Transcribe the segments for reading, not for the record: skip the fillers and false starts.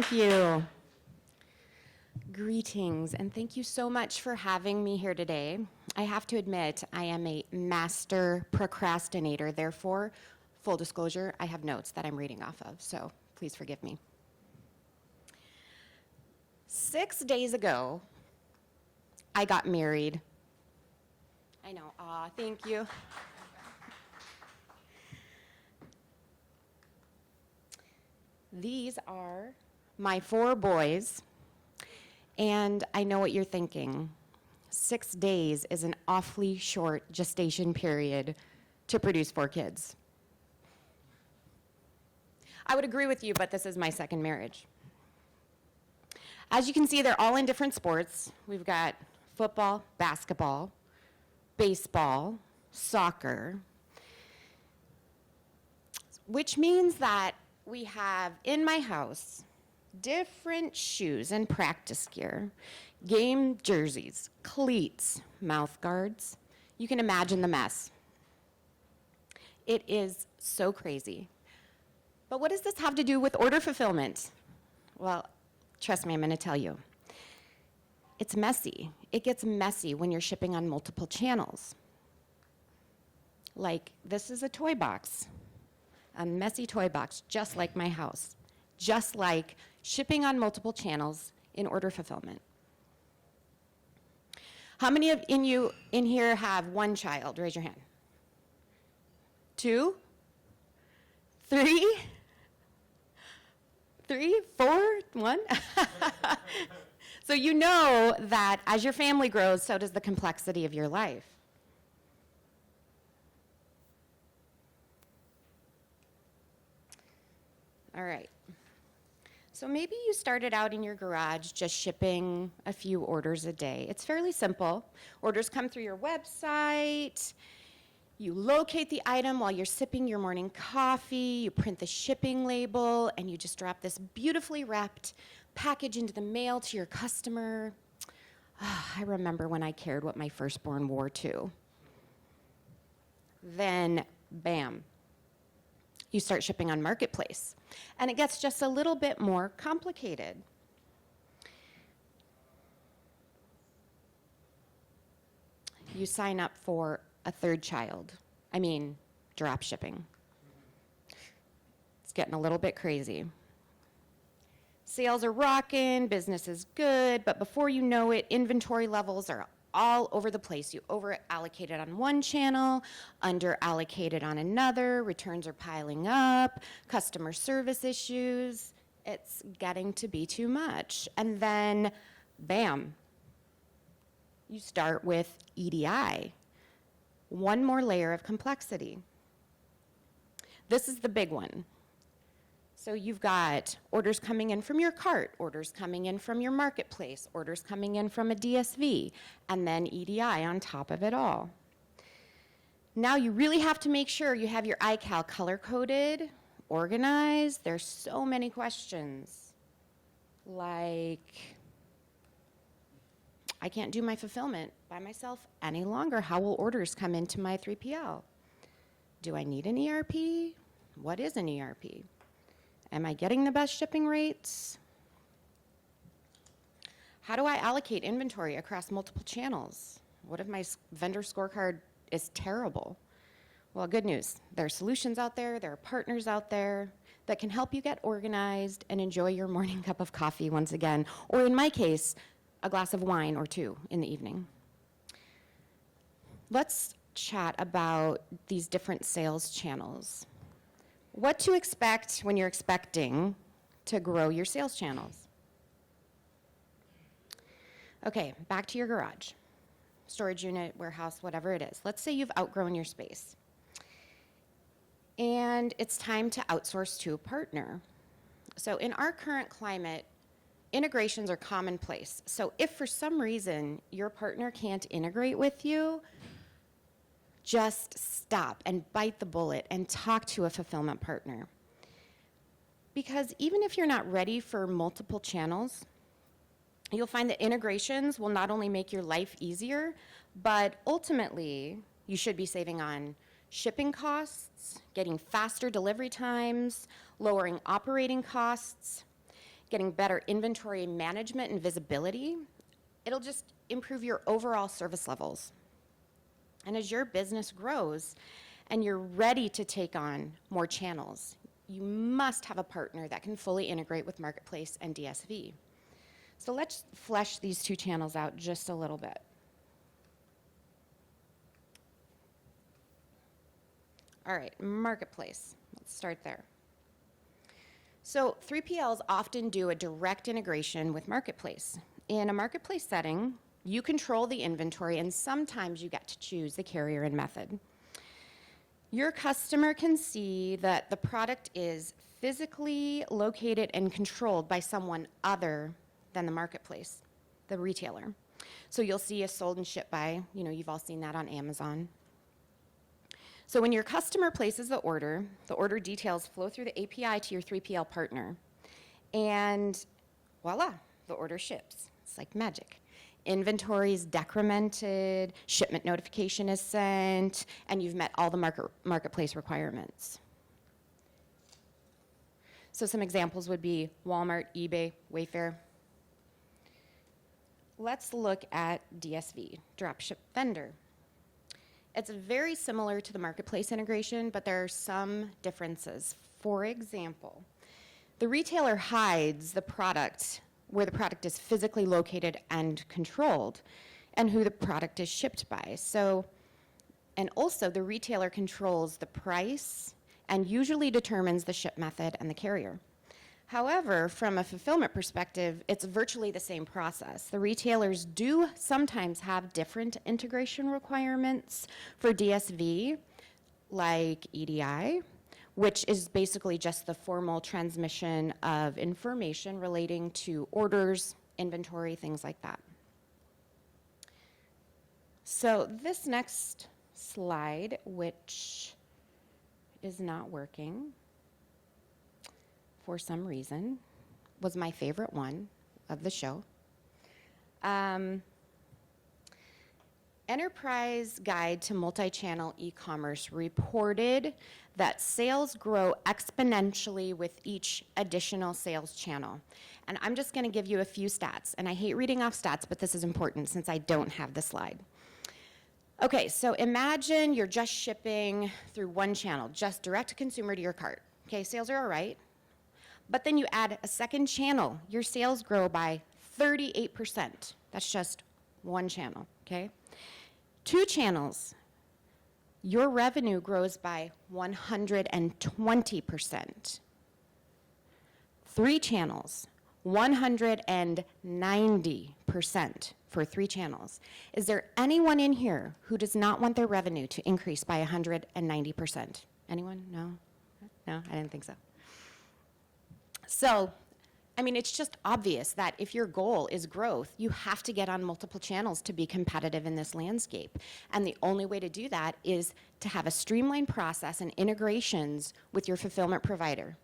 Thank you. Greetings, and thank you so much for having me here today. I have to admit, I am a master procrastinator. Therefore, full disclosure, I have notes that I'm reading off of, so please forgive me. 6 days ago, I got married. I know, thank you. These are my 4 boys, and I know what you're thinking. 6 days is an awfully short gestation period to produce 4 kids. I would agree with you, but this is my second marriage. As you can see, they're all in different sports. We've got football, basketball, baseball, soccer, which means that we have in my house different shoes and practice gear, game jerseys, cleats, mouth guards. You can imagine the mess. It is so crazy. But what does this have to do with order fulfillment? Well, trust me, I'm going to tell you. It's messy. It gets messy when you're shipping on multiple channels. Like, this is a toy box, a messy toy box, just like my house, just like shipping on multiple channels in order fulfillment. How many of you in here have 1 child? Raise your hand. 2? 3? 3, 4, 1? So you know that as your family grows, so does the complexity of your life. All right. So maybe you started out in your garage just shipping a few orders a day. It's fairly simple. Orders come through your website. You locate the item while you're sipping your morning coffee. You print the shipping label, and you just drop this beautifully wrapped package into the mail to your customer. I remember when I cared what my firstborn wore to. Then, bam, you start shipping on Marketplace, and it gets just a little bit more complicated. You sign up for a 3rd child. I mean, drop shipping. It's getting a little bit crazy. Sales are rocking, business is good, but before you know it, inventory levels are all over the place. You over-allocated on one channel, under-allocated on another, returns are piling up, customer service issues. It's getting to be too much. And then, bam, you start with EDI. One more layer of complexity. This is the big one. So you've got orders coming in from your cart, orders coming in from your marketplace, orders coming in from a DSV, and then EDI on top of it all. Now you really have to make sure you have your iCal color-coded, organized. There's so many questions. Like, I can't do my fulfillment by myself any longer. How will orders come into my 3PL? Do I need an ERP? What is an ERP? Am I getting the best shipping rates? How do I allocate inventory across multiple channels? What if my vendor scorecard is terrible? Well, good news. There are solutions out there, there are partners out there that can help you get organized and enjoy your morning cup of coffee once again, or in my case, a glass of wine or 2 in the evening. Let's chat about these different sales channels. What to expect when you're expecting to grow your sales channels. Okay, back to your garage, storage unit, warehouse, whatever it is. Let's say you've outgrown your space, and it's time to outsource to a partner. So in our current climate, integrations are commonplace. So if for some reason your partner can't integrate with you, just stop and bite the bullet and talk to a fulfillment partner. Because even if you're not ready for multiple channels, you'll find that integrations will not only make your life easier, but ultimately you should be saving on shipping costs, getting faster delivery times, lowering operating costs, getting better inventory management and visibility. It'll just improve your overall service levels. And as your business grows and you're ready to take on more channels, you must have a partner that can fully integrate with Marketplace and DSV. So let's flesh these two channels out just a little bit. All right, Marketplace. Let's start there. So 3PLs often do a direct integration with Marketplace. In a Marketplace setting, you control the inventory, and sometimes you get to choose the carrier and method. Your customer can see that the product is physically located and controlled by someone other than the Marketplace, the retailer. So you'll see a sold and shipped by, you've all seen that on Amazon. So when your customer places the order details flow through the API to your 3PL partner. And voila, the order ships. It's like magic. Inventory is decremented, shipment notification is sent, and you've met all the Marketplace requirements. So some examples would be Walmart, eBay, Wayfair. Let's look at DSV, Dropship Vendor. It's very similar to the Marketplace integration, but there are some differences. For example, the retailer hides the product where the product is physically located and controlled, and who the product is shipped by. And also the retailer controls the price and usually determines the ship method and the carrier. However, from a fulfillment perspective, it's virtually the same process. The retailers do sometimes have different integration requirements for DSV, like EDI, which is basically just the formal transmission of information relating to orders, inventory, things like that. So this next slide, which is not working for some reason, was my favorite one of the show. Enterprise Guide to Multi-Channel E-commerce reported that sales grow exponentially with each additional sales channel. And I'm just going to give you a few stats. And I hate reading off stats, but this is important since I don't have the slide. Okay, so imagine you're just shipping through one channel, just direct to consumer to your cart. Okay, sales are all right. But then you add a second channel, your sales grow by 38%. That's just one channel, okay? 2 channels, your revenue grows by 120%. 3 channels, 190% for 3 channels. Is there anyone in here who does not want their revenue to increase by 190%? Anyone? No? No, I didn't think so. So, I mean, it's just obvious that if your goal is growth, you have to get on multiple channels to be competitive in this landscape. And the only way to do that is to have a streamlined process and integrations with your fulfillment provider.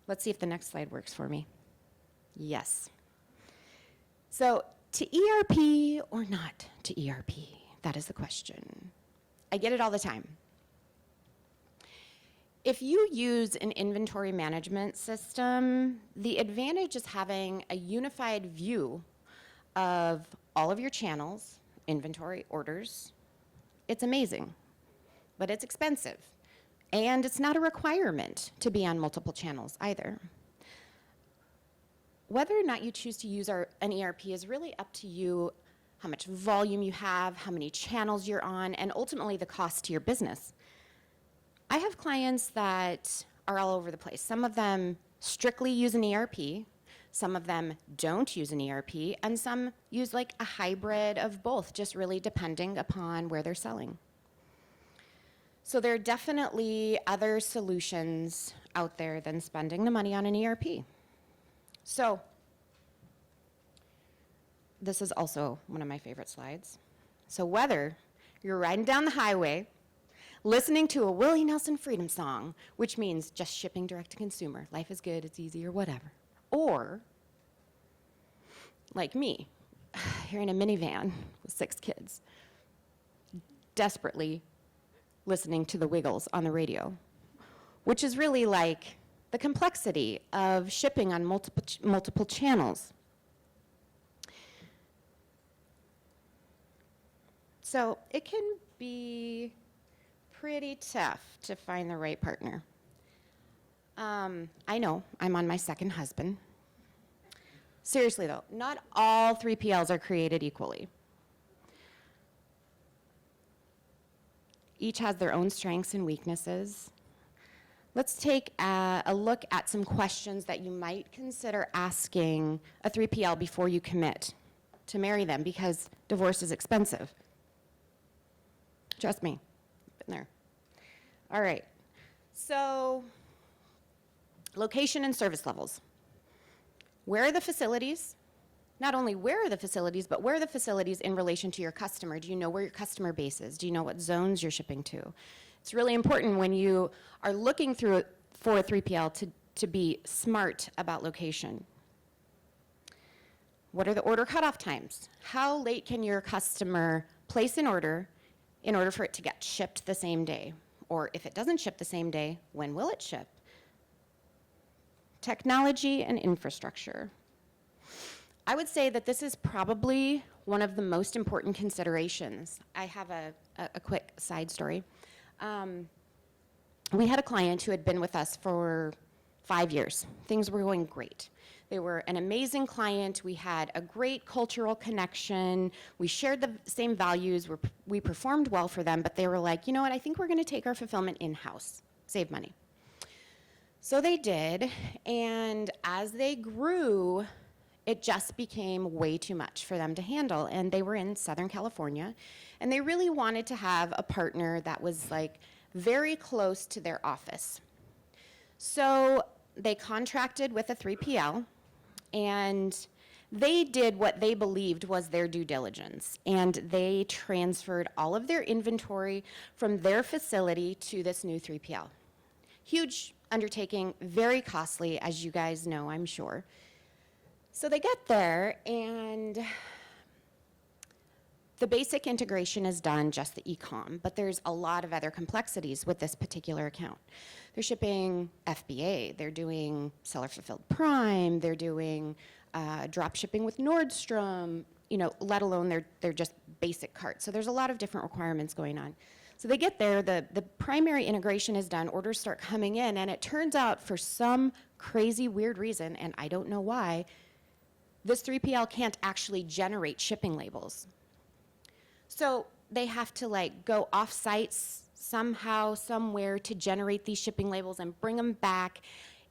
Let's see if the next slide works for me. Yes. So, to ERP or not to ERP? That is the question. I get it all the time. If you use an inventory management system, the advantage is having a unified view of all of your channels, inventory, orders. It's amazing, but it's expensive. And it's not a requirement to be on multiple channels either. Whether or not you choose to use an ERP is really up to you, how much volume you have, how many channels you're on, and ultimately the cost to your business. I have clients that are all over the place. Some of them strictly use an ERP, some of them don't use an ERP, and some use like a hybrid of both, just really depending upon where they're selling. So there are definitely other solutions out there than spending the money on an ERP. So this is also one of my favorite slides. So whether you're riding down the highway, listening to a Willie Nelson Freedom song, which means just shipping direct to consumer, life is good, it's easy, or whatever. Or, like me, you're in a minivan with 6 kids, desperately listening to the Wiggles on the radio, which is really like the complexity of shipping on multiple channels. So it can be pretty tough to find the right partner. I know, I'm on my second husband. Seriously though, not all 3PLs are created equally. Each has their own strengths and weaknesses. Let's take a look at some questions that you might consider asking a 3PL before you commit to marry them, because divorce is expensive. Trust me, been there. All right, so location and service levels. Where are the facilities? Not only where are the facilities, but where are the facilities in relation to your customer? Do you know where your customer base is? Do you know what zones you're shipping to? It's really important when you are looking for a 3PL to be smart about location. What are the order cutoff times? How late can your customer place an order in order for it to get shipped the same day? Or if it doesn't ship the same day, when will it ship? Technology and infrastructure. I would say that this is probably one of the most important considerations. I have a quick side story. We had a client who had been with us for 5 years. Things were going great. They were an amazing client. We had a great cultural connection. We shared the same values. We performed well for them, but they were like, you know what, I think we're going to take our fulfillment in-house, save money. So they did, and as they grew, it just became way too much for them to handle. And they were in Southern California, and they really wanted to have a partner that was like very close to their office. So they contracted with a 3PL, and they did what they believed was their due diligence, and they transferred all of their inventory from their facility to this new 3PL. Huge undertaking, very costly, as you guys know, I'm sure. So they get there, and the basic integration is done, just the e-com, but there's a lot of other complexities with this particular account. They're shipping FBA, they're doing seller-fulfilled Prime, they're doing drop shipping with Nordstrom, you know, let alone they're just basic carts. So there's a lot of different requirements going on. So they get there, the primary integration is done, orders start coming in, and it turns out for some crazy weird reason, and I don't know why, this 3PL can't actually generate shipping labels. So they have to like go off-site somehow, somewhere to generate these shipping labels and bring them back.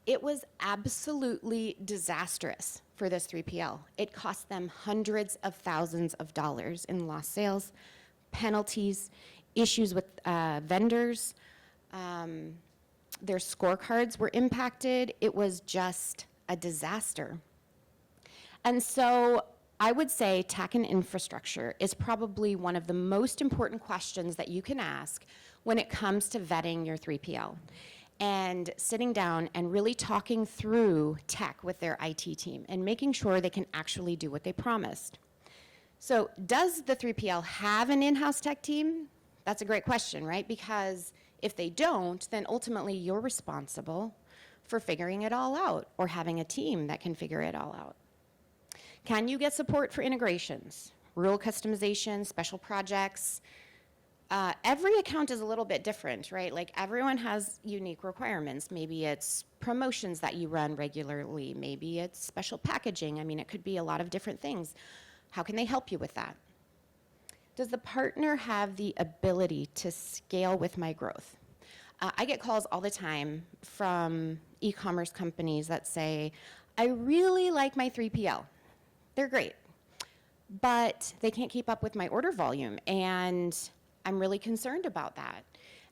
It was absolutely disastrous for this 3PL. It cost them hundreds of thousands of dollars in lost sales, penalties, issues with vendors. Their scorecards were impacted. It was just a disaster. And so I would say tech and infrastructure is probably one of the most important questions that you can ask when it comes to vetting your 3PL. And sitting down and really talking through tech with their IT team and making sure they can actually do what they promised. So does the 3PL have an in-house tech team? That's a great question, right? Because if they don't, then ultimately you're responsible for figuring it all out or having a team that can figure it all out. Can you get support for integrations, rule customization, special projects? Every account is a little bit different, right? Like everyone has unique requirements. Maybe it's promotions that you run regularly. Maybe it's special packaging. I mean, it could be a lot of different things. How can they help you with that? Does the partner have the ability to scale with my growth? I get calls all the time from e-commerce companies that say, I really like my 3PL. They're great, but they can't keep up with my order volume, and I'm really concerned about that.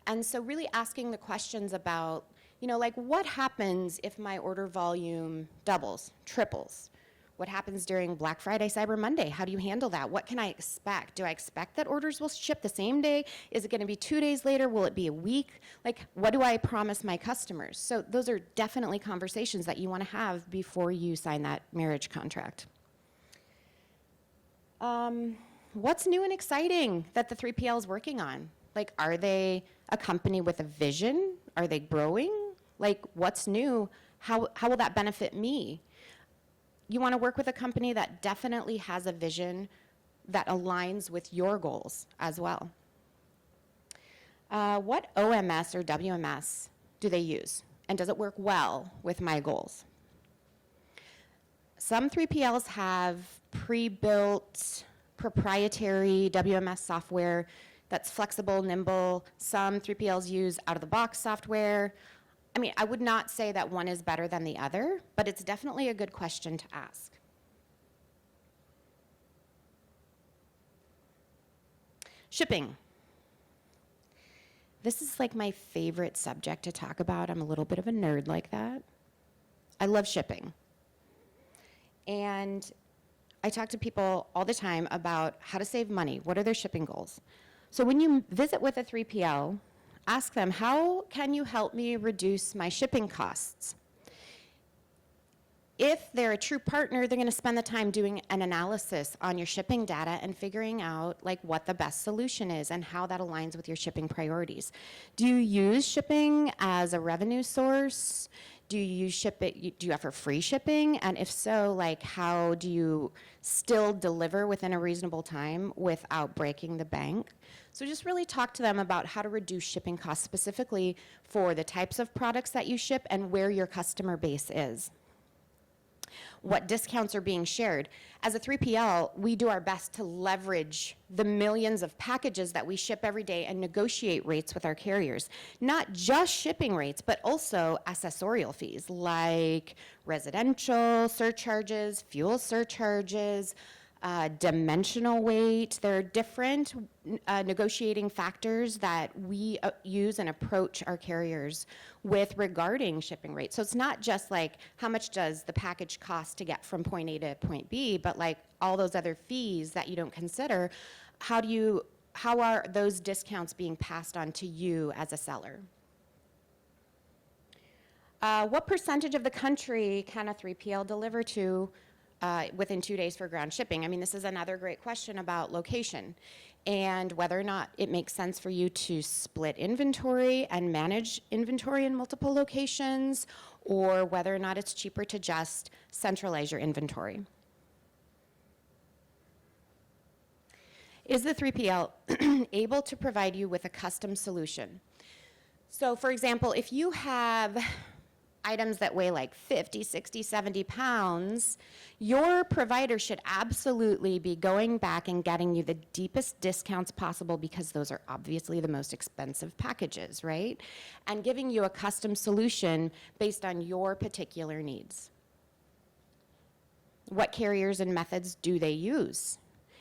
And so really asking the questions about, you know, like what happens if my order volume doubles, triples? What happens during Black Friday, Cyber Monday? How do you handle that? What can I expect? Do I expect that orders will ship the same day? Is it going to be 2 days later? Will it be a week? Like, what do I promise my customers? So those are definitely conversations that you want to have before you sign that marriage contract. What's new and exciting that the 3PL is working on? Like, are they a company with a vision? Are they growing? Like, what's new? How will that benefit me? You want to work with a company that definitely has a vision that aligns with your goals as well. What OMS or WMS do they use? And does it work well with my goals? Some 3PLs have pre-built proprietary WMS software that's flexible, nimble. Some 3PLs use out-of-the-box software. I mean, I would not say that one is better than the other, but it's definitely a good question to ask. Shipping. This is like my favorite subject to talk about. I'm a little bit of a nerd like that. I love shipping. And I talk to people all the time about how to save money. What are their shipping goals? So when you visit with a 3PL, ask them, how can you help me reduce my shipping costs? If they're a true partner, they're going to spend the time doing an analysis on your shipping data and figuring out like what the best solution is and how that aligns with your shipping priorities. Do you use shipping as a revenue source? Do you do you offer free shipping? And if so, like how do you still deliver within a reasonable time without breaking the bank? So just really talk to them about how to reduce shipping costs specifically for the types of products that you ship and where your customer base is. What discounts are being shared. As a 3PL, we do our best to leverage the millions of packages that we ship every day and negotiate rates with our carriers. Not just shipping rates, but also accessorial fees like residential surcharges, fuel surcharges, dimensional weight. There are different negotiating factors that we use and approach our carriers with regarding shipping rates. So it's not just like how much does the package cost to get from point A to point B, but like all those other fees that you don't consider. How are those discounts being passed on to you as a seller? What percentage of the country can a 3PL deliver to within 2 days for ground shipping? I mean, this is another great question about location and whether or not it makes sense for you to split inventory and manage inventory in multiple locations, or whether or not it's cheaper to just centralize your inventory. Is the 3PL able to provide you with a custom solution? So for example, if you have items that weigh like 50, 60, 70 pounds, your provider should absolutely be going back and getting you the deepest discounts possible because those are obviously the most expensive packages, right? And giving you a custom solution based on your particular needs. What carriers and methods do they use?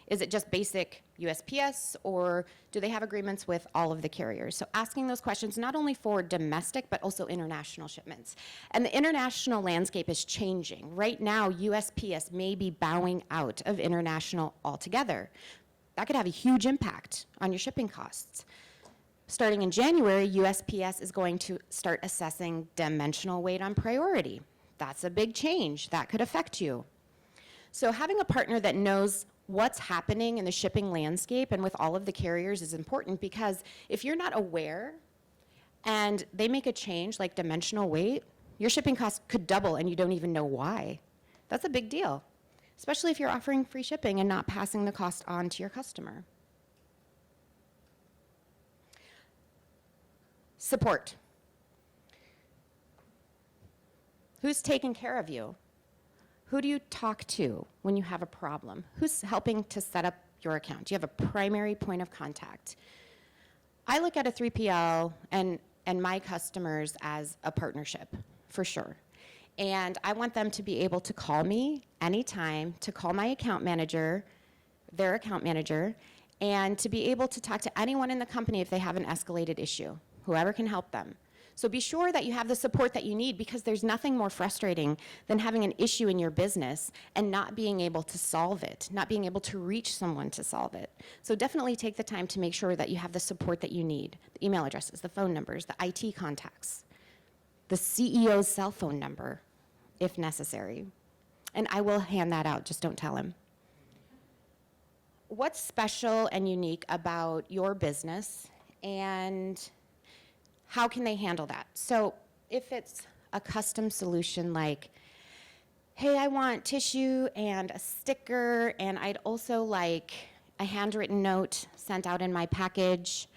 Is it just basic USPS, or do they have agreements with all of the carriers? So asking those questions not only for domestic, but also international shipments. And the international landscape is changing. Right now, USPS may be bowing out of international altogether. That could have a huge impact on your shipping costs. Starting in January, USPS is going to start assessing dimensional weight on priority. That's a big change. That could affect you. So having a partner that knows what's happening in the shipping landscape and with all of the carriers is important, because if you're not aware and they make a change like dimensional weight, your shipping costs could double and you don't even know why. That's a big deal, especially if you're offering free shipping and not passing the cost on to your customer. Support. Who's taking care of you? Who do you talk to when you have a problem? Who's helping to set up your account? Do you have a primary point of contact? I look at a 3PL and my customers as a partnership, for sure. And I want them to be able to call me anytime, to call my account manager, their account manager, and to be able to talk to anyone in the company if they have an escalated issue, whoever can help them. So be sure that you have the support that you need, because there's nothing more frustrating than having an issue in your business and not being able to solve it, not being able to reach someone to solve it. So definitely take the time to make sure that you have the support that you need, the email addresses, the phone numbers, the IT contacts, the CEO's cell phone number, if necessary. And I will hand that out, just don't tell him. What's special and unique about your business, and how can they handle that? So if it's a custom solution like, hey, I want tissue and a sticker, and I'd also like a handwritten note sent out in my package.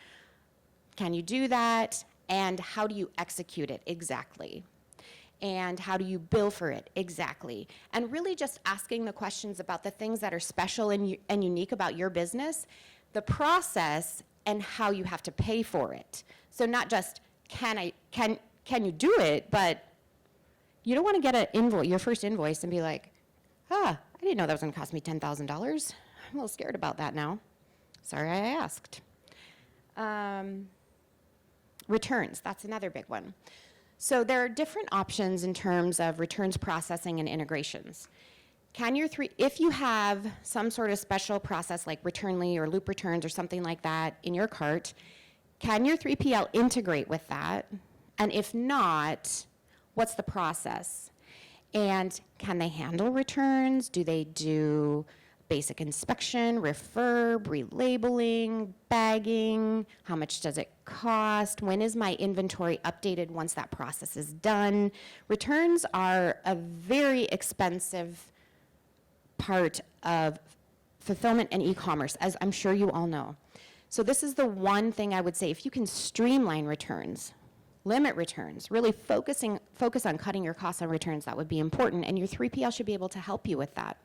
Can you do that? And how do you execute it exactly? And how do you bill for it exactly? And really just asking the questions about the things that are special and unique about your business, the process, and how you have to pay for it. So not just, can you do it, but you don't want to get your first invoice and be like, I didn't know that was going to cost me $10,000. I'm a little scared about that now. Sorry I asked. Returns, that's another big one. So there are different options in terms of returns processing and integrations. If you have some sort of special process like Returnly or Loop Returns or something like that in your cart, can your 3PL integrate with that? And if not, what's the process? And can they handle returns? Do they do basic inspection, refurb, relabeling, bagging? How much does it cost? When is my inventory updated once that process is done? Returns are a very expensive part of fulfillment and e-commerce, as I'm sure you all know. So this is the one thing I would say, if you can streamline returns, limit returns, really focus on cutting your costs on returns, that would be important, and your 3PL should be able to help you with that.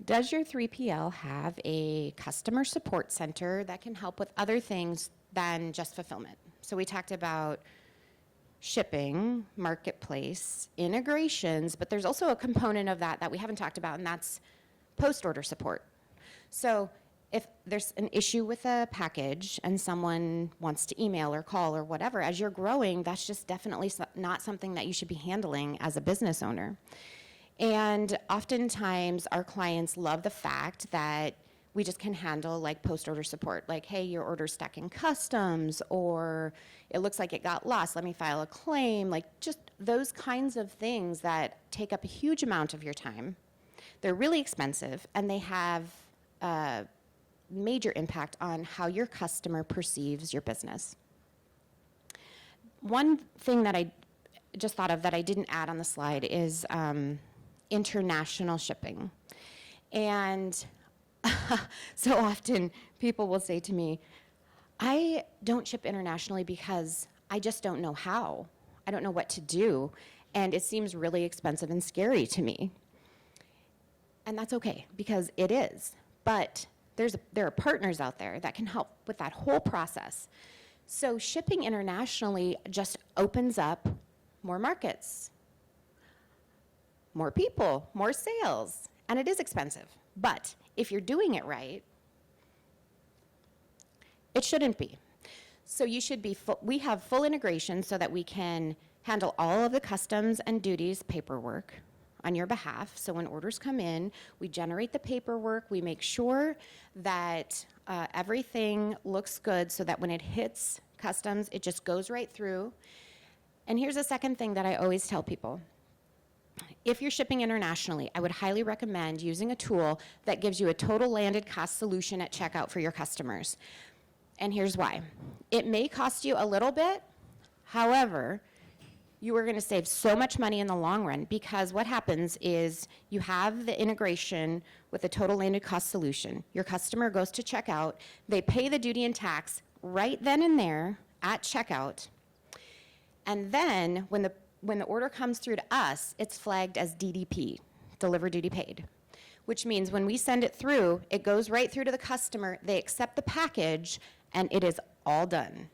Does your 3PL have a customer support center that can help with other things than just fulfillment? So we talked about shipping, marketplace, integrations, but there's also a component of that we haven't talked about, and that's post-order support. So if there's an issue with a package and someone wants to email or call or whatever, as you're growing, that's just definitely not something that you should be handling as a business owner. And oftentimes our clients love the fact that we just can handle like post-order support, like, hey, your order's stuck in customs, or it looks like it got lost, let me file a claim, like just those kinds of things that take up a huge amount of your time. They're really expensive, and they have a major impact on how your customer perceives your business. One thing that I just thought of that I didn't add on the slide is international shipping. And so often people will say to me, I don't ship internationally because I just don't know how. I don't know what to do, and it seems really expensive and scary to me. And that's okay, because it is. But there are partners out there that can help with that whole process. So shipping internationally just opens up more markets, more people, more sales, and it is expensive. But if you're doing it right, it shouldn't be. So you should be we have full integration so that we can handle all of the customs and duties paperwork on your behalf. So when orders come in, we generate the paperwork, we make sure that everything looks good so that when it hits customs, it just goes right through. And here's a second thing that I always tell people. If you're shipping internationally, I would highly recommend using a tool that gives you a total landed cost solution at checkout for your customers. And here's why. It may cost you a little bit, however, you are going to save so much money in the long run, because what happens is you have the integration with a total landed cost solution. Your customer goes to checkout, they pay the duty and tax right then and there at checkout, and then when the order comes through to us, it's flagged as DDP, Deliver Duty Paid, which means when we send it through, it goes right through to the customer, they accept the package, and it is all done.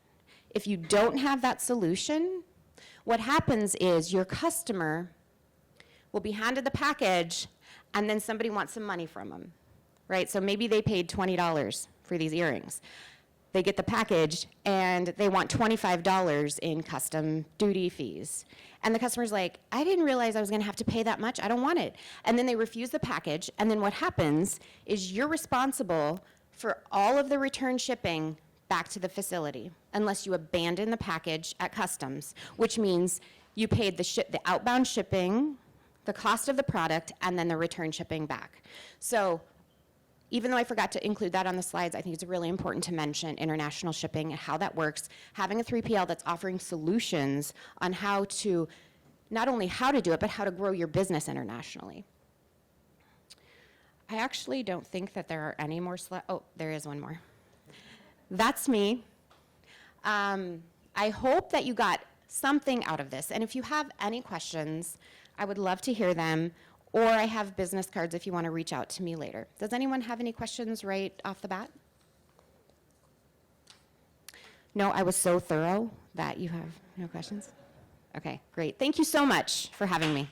If you don't have that solution, what happens is your customer will be handed the package, and then somebody wants some money from them, right? So maybe they paid $20 for these earrings. They get the package, and they want $25 in custom duty fees. And the customer's like, I didn't realize I was gonna have to pay that much, I don't want it. And then they refuse the package, and then what happens is you're responsible for all of the return shipping back to the facility, unless you abandon the package at customs, which means you paid the outbound shipping, the cost of the product, and then the return shipping back. So even though I forgot to include that on the slides, I think it's really important to mention international shipping and how that works. Having a 3PL that's offering solutions on how to, not only how to do it, but how to grow your business internationally. I actually don't think that there are any more slides. Oh, there is one more. That's me. I hope that you got something out of this. And if you have any questions, I would love to hear them. Or I have business cards if you want to reach out to me later. Does anyone have any questions right off the bat? No, I was so thorough that you have no questions? Okay, great. Thank you so much for having me.